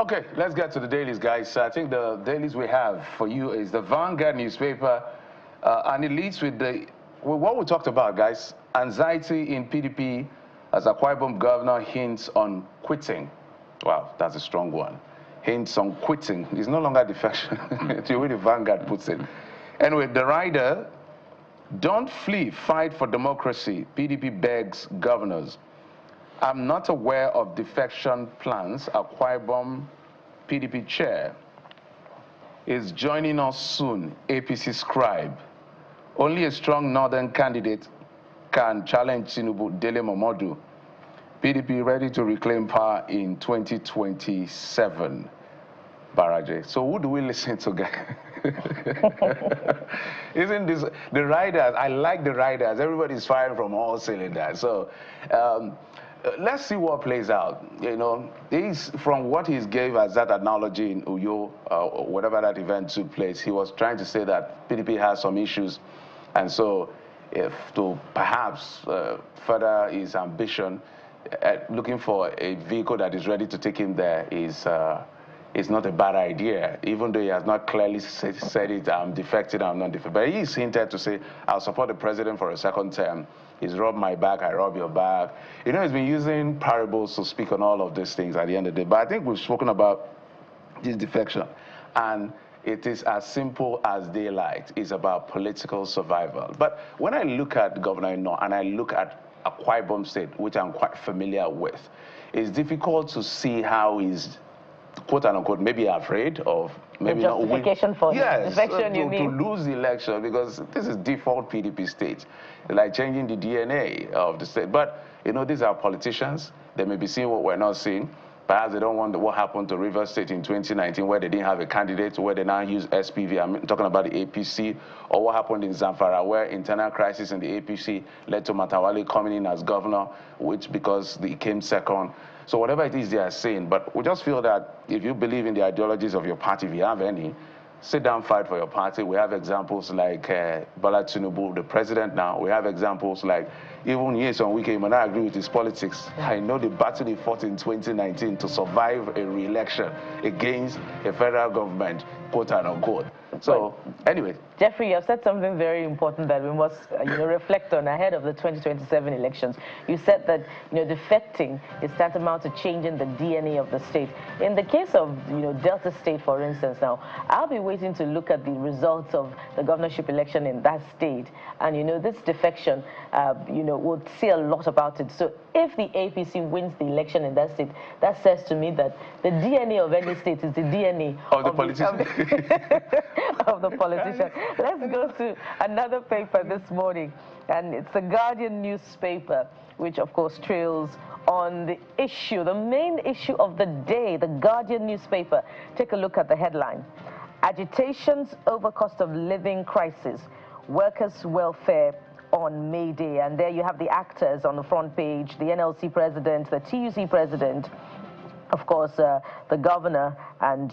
Okay, let's get to the dailies, guys. I think the dailies we have for you is the Vanguard newspaper, and it leads with what we talked about, guys. Anxiety in PDP as Akwa Ibom governor hints on quitting. Wow, that's a strong one. Hints on quitting. It's no longer defection. It's the way the Vanguard puts it. Anyway, the rider, don't flee, fight for democracy. PDP begs governors. I'm not aware of defection plans. Akwa Ibom PDP chair is joining us soon, APC scribe. Only a strong northern candidate can challenge Tinubu, Dele Momodu. PDP ready to reclaim power in 2027. Baraje. So who do we listen to, guys? Isn't this the riders? I like the riders. Everybody's firing from all cylinders. So let's see what plays out. You know, from what he gave as that analogy in Uyo, whatever that event took place, he was trying to say that PDP has some issues, and so if to perhaps further his ambition, looking for a vehicle that is ready to take him there is not a bad idea, even though he has not clearly said it, I'm defected, I'm not defected. But he's hinted to say, I'll support the president for a second term. He's rubbed my back, I rub your back. You know, he's been using parables to speak on all of these things at the end of the day. But I think we've spoken about this defection, and it is as simple as daylight. It's about political survival. But when I look at Governor Ino and I look at Akwa Ibom State, which I'm quite familiar with, it's difficult to see how he's, quote unquote, maybe afraid of maybe the justification not for defection, you mean? To lose the election, because this is default PDP state, like changing the DNA of the state. But you know, these are politicians. They may be seeing what we're not seeing. Perhaps they don't want what happened to Rivers State in 2019, where they didn't have a candidate, where they now use SPV. I'm talking about the APC, or what happened in Zamfara, where internal crisis in the APC led to Matawale coming in as governor, which because he came second. So whatever it is they are saying, but we just feel that if you believe in the ideologies of your party, if you have any, sit down, fight for your party. We have examples like Bola Tinubu, the president now. We have examples like even Nyesom Wike. When I agree with his politics, I know the battle he fought in 2019 to survive a re-election against a federal government, quote unquote. So anyway, Jeffrey, you have said something very important that we must reflect on ahead of the 2027 elections. You said that defecting is tantamount to changing the DNA of the state. In the case of Delta State, for instance, now I'll be waiting to look at the results of the governorship election in that state, and this defection, we'll see a lot about it. So if the APC wins the election in that state, that says to me that the DNA of any state is the DNA of the politician. Of the politician. Let's go to another paper this morning, and it's the Guardian newspaper, which of course trails on the issue, the main issue of the day. The Guardian newspaper. Take a look at the headline: agitations over cost of living crisis, workers' welfare on May Day. And there you have the actors on the front page: the NLC president, the TUC president, of course, the governor, and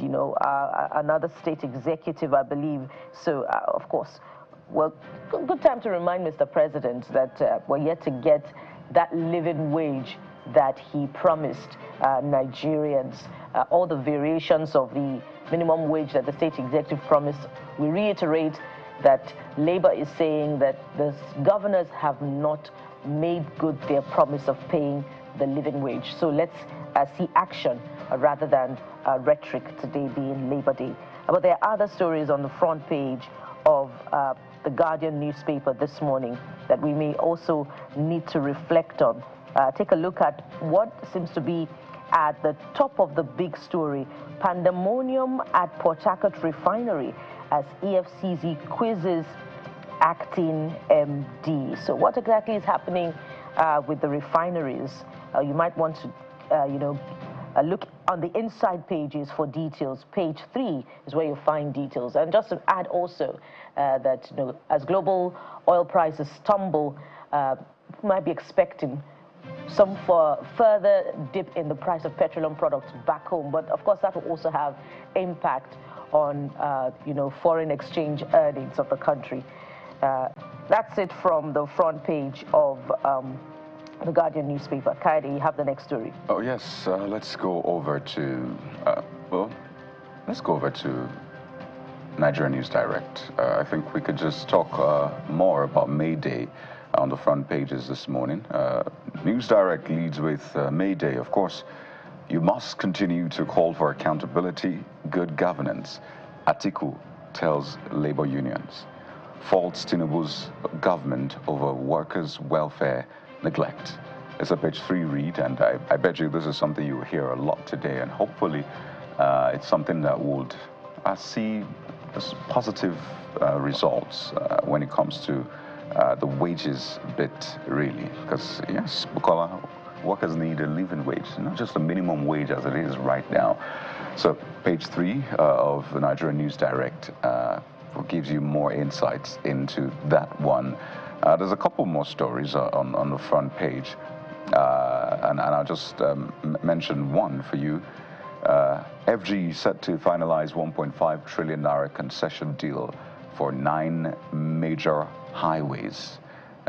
another state executive, I believe. So, of course, well, good time to remind Mr. President that we're yet to get that living wage that he promised Nigerians. All the variations of the minimum wage that the state executive promised. We reiterate that Labour is saying that the governors have not made good their promise of paying the living wage. So let's see action rather than rhetoric, today being Labour Day. But there are other stories on the front page of the Guardian newspaper this morning that we may also need to reflect on. Take a look at what seems to be at the top of the big story: pandemonium at Port Harcourt refinery as EFCC quizzes acting MD. So what exactly is happening with the refineries? You might want to, look on the inside pages for details. Page 3 is where you find details. And just to add also that, as global oil prices tumble, we might be expecting some further dip in the price of petroleum products back home. But of course, that will also have impact on, foreign exchange earnings of the country. That's it from the front page of the Guardian newspaper. Kaide, you have the next story. Oh, yes. Let's go over to Well, let's go over to Nigeria News Direct. I think we could just talk more about May Day on the front pages this morning. News Direct leads with May Day. Of course, you must continue to call for accountability, good governance. Atiku tells labor unions. Faults Tinubu's government over workers' welfare neglect. It's a page 3 read, and I bet you this is something you will hear a lot today, and hopefully it's something that would see positive results when it comes to the wages bit, really. Because, yes, Bukola, workers need a living wage, not just a minimum wage as it is right now. So page 3 of the Nigeria News Direct gives you more insights into that one. There's a couple more stories on the front page, and I'll just mention one for you. FG set to finalize 1.5 trillion naira concession deal for 9 major highways.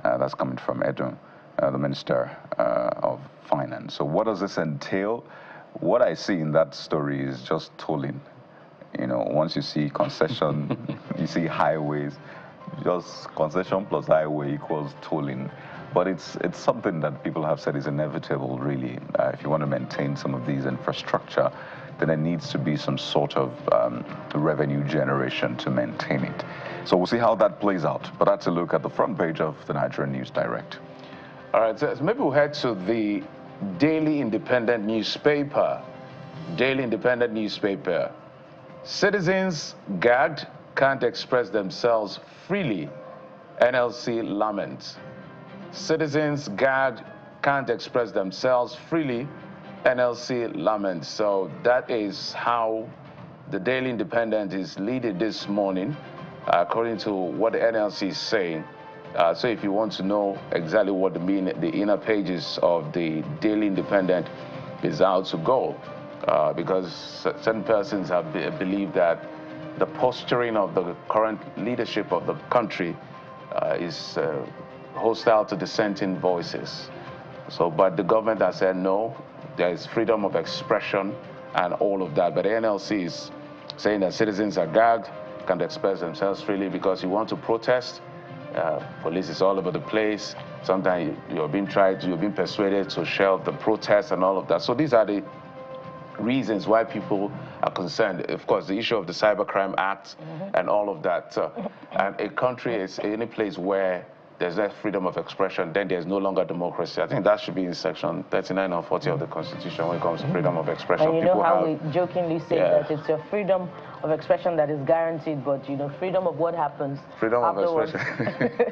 That's coming from Edo, the Minister of Finance. So what does this entail? What I see in that story is just tolling. You know, once you see concession, you see highways, just concession plus highway equals tolling. But it's something that people have said is inevitable, really. If you want to maintain some of these infrastructure, then there needs to be some sort of revenue generation to maintain it. So we'll see how that plays out. But that's a look at the front page of the Nigerian News Direct. All right, so maybe we'll head to the Daily Independent newspaper. Daily Independent newspaper. Citizens gagged, can't express themselves freely. NLC laments. Citizens gagged, can't express themselves freely. NLC laments. So that is how the Daily Independent is leading this morning, according to what the NLC is saying. So if you want to know exactly what the inner pages of the Daily Independent is out to go, because certain persons have believed that the posturing of the current leadership of the country is hostile to dissenting voices. So, but the government has said no, there is freedom of expression and all of that. But the NLC is saying that citizens are gagged, can't express themselves freely because you want to protest. Police is all over the place. Sometimes you're being persuaded to shelve the protests and all of that. So these are the reasons why people are concerned. Of course, the issue of the Cybercrime Act and all of that. And a country is any place where there's that freedom of expression, then there's no longer democracy. I think that should be in section 39 or 40 of the Constitution when it comes to freedom of expression. And you know how we jokingly say that it's your freedom of expression that is guaranteed, but you know, freedom of what happens afterwards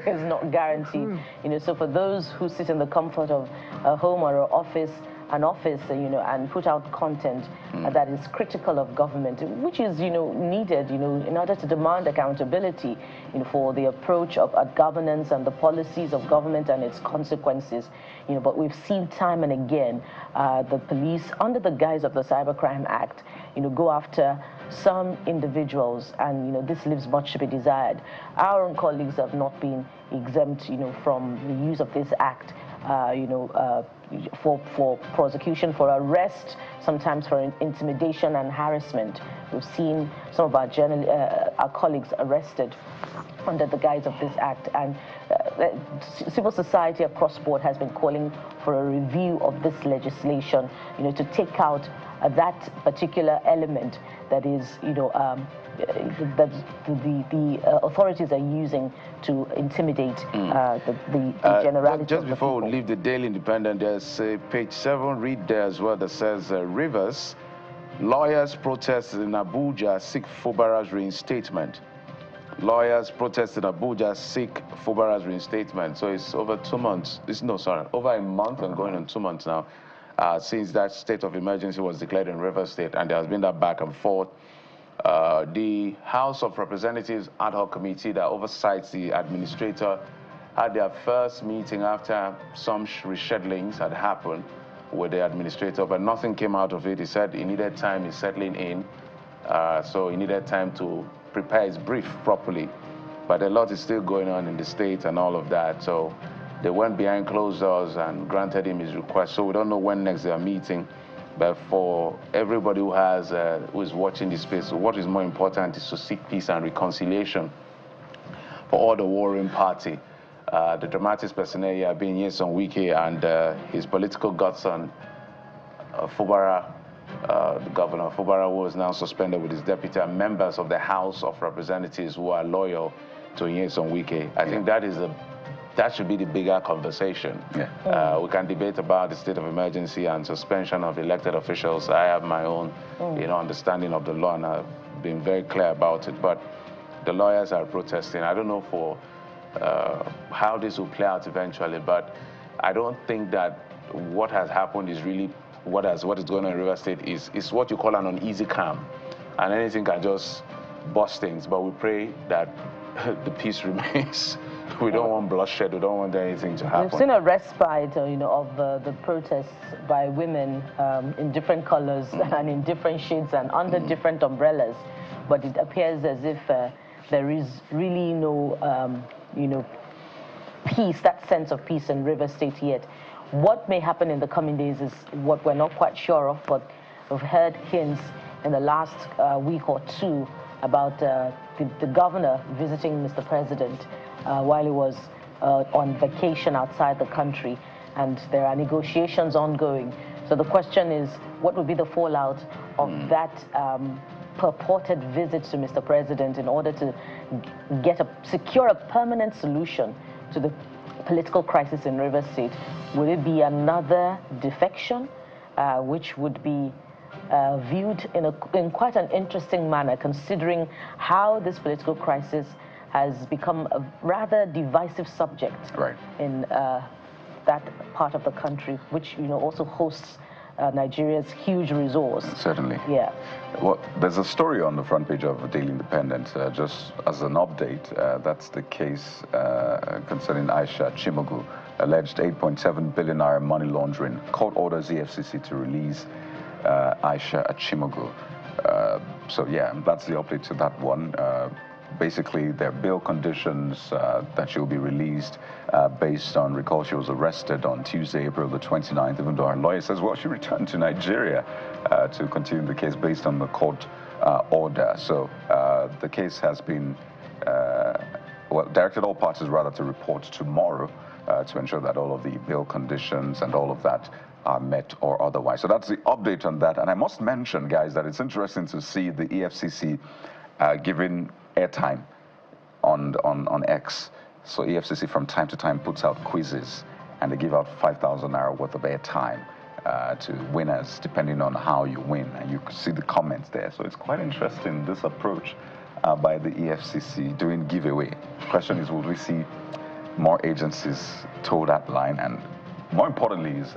is not guaranteed. You know, so for those who sit in the comfort of a home or an office, you know, and put out content that is critical of government, which is, you know, needed, you know, in order to demand accountability, you know, for the approach of governance and the policies of government and its consequences, you know. But we've seen time and again the police, under the guise of the Cybercrime Act, you know, go after some individuals, and you know, this leaves much to be desired. Our own colleagues have not been exempt, you know, from the use of this act, you know, for prosecution, for arrest, sometimes for intimidation and harassment. We've seen some of our colleagues arrested under the guise of this act, and civil society across board has been calling for a review of this legislation, you know, to take out that particular element that is, you know, that the authorities are using to intimidate the generality. Just before we leave the Daily Independent, there's page 7, read there as well, that says Rivers, lawyers protest in Abuja seek Fubara's reinstatement. Lawyers protest in Abuja seek Fubara's reinstatement. So it's over 2 months. Over a month and going on 2 months now since that state of emergency was declared in Rivers State, and there has been that back and forth. The House of Representatives ad hoc committee that oversights the administrator had their first meeting after some reschedulings had happened with the administrator, but nothing came out of it. He said he needed time in settling in, so he needed time to prepare his brief properly. But a lot is still going on in the state and all of that, so they went behind closed doors and granted him his request. So we don't know when next they are meeting. But for everybody who is watching this space, what is more important is to seek peace and reconciliation for all the warring party. The dramatic personnel here being Nyesom Wike and his political godson, Fubara, the governor Fubara, who is now suspended with his deputy, and members of the House of Representatives who are loyal to Nyesom Wike. I think that should be the bigger conversation. Yeah. We can debate about the state of emergency and suspension of elected officials. I have my own understanding of the law, and I've been very clear about it. But the lawyers are protesting. I don't know for how this will play out eventually, but I don't think that what has happened is really what is going on in River State is what you call an uneasy calm, and anything can just bust things. But we pray that the peace remains. We don't want bloodshed. We don't want anything to happen. We've seen a respite, of the protests by women in different colors and in different shades and under different umbrellas. But it appears as if there is really no, peace, that sense of peace in River State yet. What may happen in the coming days is what we're not quite sure of, but we've heard hints in the last week or two about the governor visiting Mr. President while he was on vacation outside the country, and there are negotiations ongoing. So the question is, what would be the fallout of that purported visit to Mr. President in order to secure a permanent solution to the political crisis in River State? Would it be another defection, which would be viewed in quite an interesting manner, considering how this political crisis has become a rather divisive subject in that part of the country, which also hosts Nigeria's huge resource. Certainly. Yeah. Well, there's a story on the front page of the Daily Independent, just as an update. That's the case concerning Aisha Chimugu, alleged 8.7 billion naira money laundering. Court orders EFCC to release Aisha Chimugu. So yeah, that's the update to that one. Basically, their bail conditions that she'll be released based on, recall she was arrested on Tuesday, April the 29th, even though her lawyer says, well, she returned to Nigeria to continue the case based on the court order. So the case has been, directed all parties rather to report tomorrow to ensure that all of the bail conditions and all of that are met or otherwise. So that's the update on that. And I must mention, guys, that it's interesting to see the EFCC giving airtime on X. So EFCC from time to time puts out quizzes, and they give out 5,000 naira worth of airtime to winners, depending on how you win. And you can see the comments there. So it's quite interesting, this approach by the EFCC doing giveaway. The question is, will we see more agencies toe that line? And more importantly is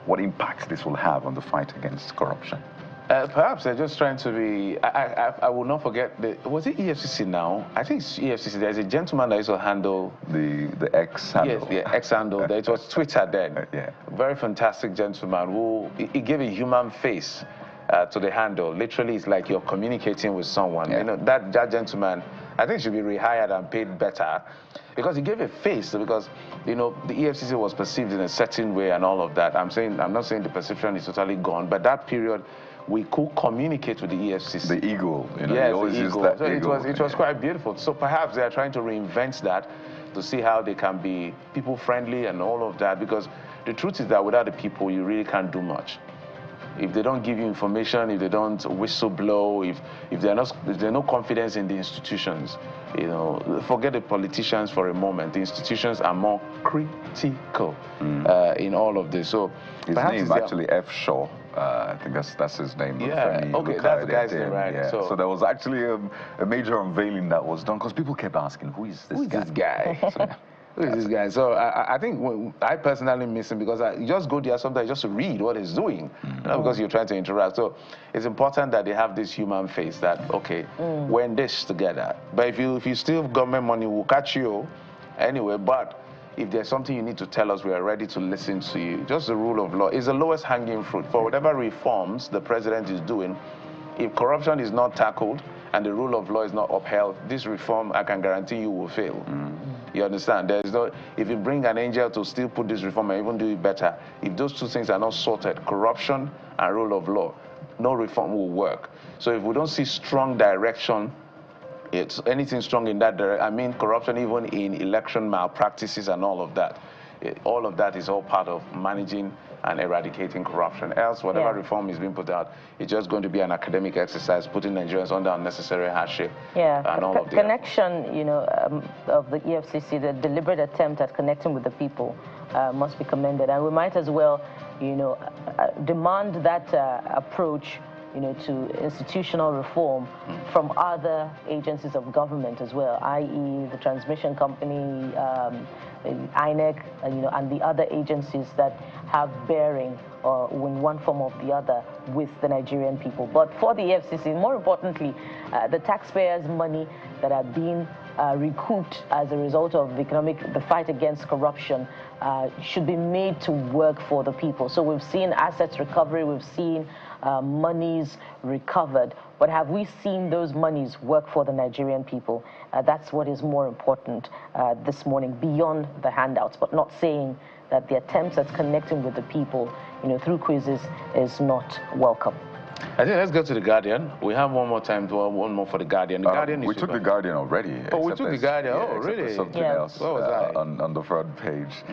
what impact this will have on the fight against corruption. Perhaps they're just trying to be. I will not forget. Was it EFCC now? I think it's EFCC. There's a gentleman that used to handle the X handle. Yes, the X handle. It was Twitter then. Yeah. Very fantastic gentleman who he gave a human face to the handle. Literally, it's like you're communicating with someone. Yeah. That gentleman, I think, should be rehired and paid better, because he gave a face. Because the EFCC was perceived in a certain way and all of that. I'm not saying the perception is totally gone, but that period, we could communicate with the EFCC. The eagle, yes, they always use that eagle. It was quite beautiful. So perhaps they are trying to reinvent that to see how they can be people-friendly and all of that, because the truth is that without the people, you really can't do much. If they don't give you information, if they don't whistle blow, if there's no confidence in the institutions, forget the politicians for a moment. The institutions are more critical in all of this. So his name actually F. Shaw. I think that's his name. Yeah, okay, that's the guy's name, right? Yeah. So there was actually a major unveiling that was done, because people kept asking, who is this guy? Who is this guy? So I think I personally miss him, because I just go there sometimes just to read what he's doing, because you're trying to interact. So it's important that they have this human face that, okay, we're in this together. But if you steal government money, we'll catch you anyway. But if there's something you need to tell us, we are ready to listen to you. Just the rule of law is the lowest hanging fruit. For whatever reforms the president is doing, if corruption is not tackled and the rule of law is not upheld, this reform, I can guarantee you, will fail. You understand? There is no, if you bring an angel to still put this reform and even do it better, if those two things are not sorted, corruption and rule of law, no reform will work. So if we don't see strong direction, it's anything strong in that direction, I mean corruption even in election malpractices and all of that. All of that is all part of managing and eradicating corruption. Else, whatever reform is being put out, it's just going to be an academic exercise, putting Nigerians under unnecessary hardship. And all of the connection, you know, of the EFCC, the deliberate attempt at connecting with the people must be commended. And we might as well, you know, demand that approach, you know, to institutional reform from other agencies of government as well, i.e. the transmission company, INEC, you know, and the other agencies that have bearing in one form or the other with the Nigerian people. But for the EFCC, more importantly, the taxpayers' money that are being recouped as a result of the fight against corruption should be made to work for the people. So we've seen assets recovery, we've seen monies recovered, but have we seen those monies work for the Nigerian people? That's what is more important this morning, beyond the handouts, but not saying that the attempts at connecting with the people, you know, through quizzes is not welcome. I think let's go to The Guardian. We have one more time, one more for The Guardian. The Guardian we took The Guardian already. Oh, we took The Guardian. Oh, really? Something else what was that? on the front page.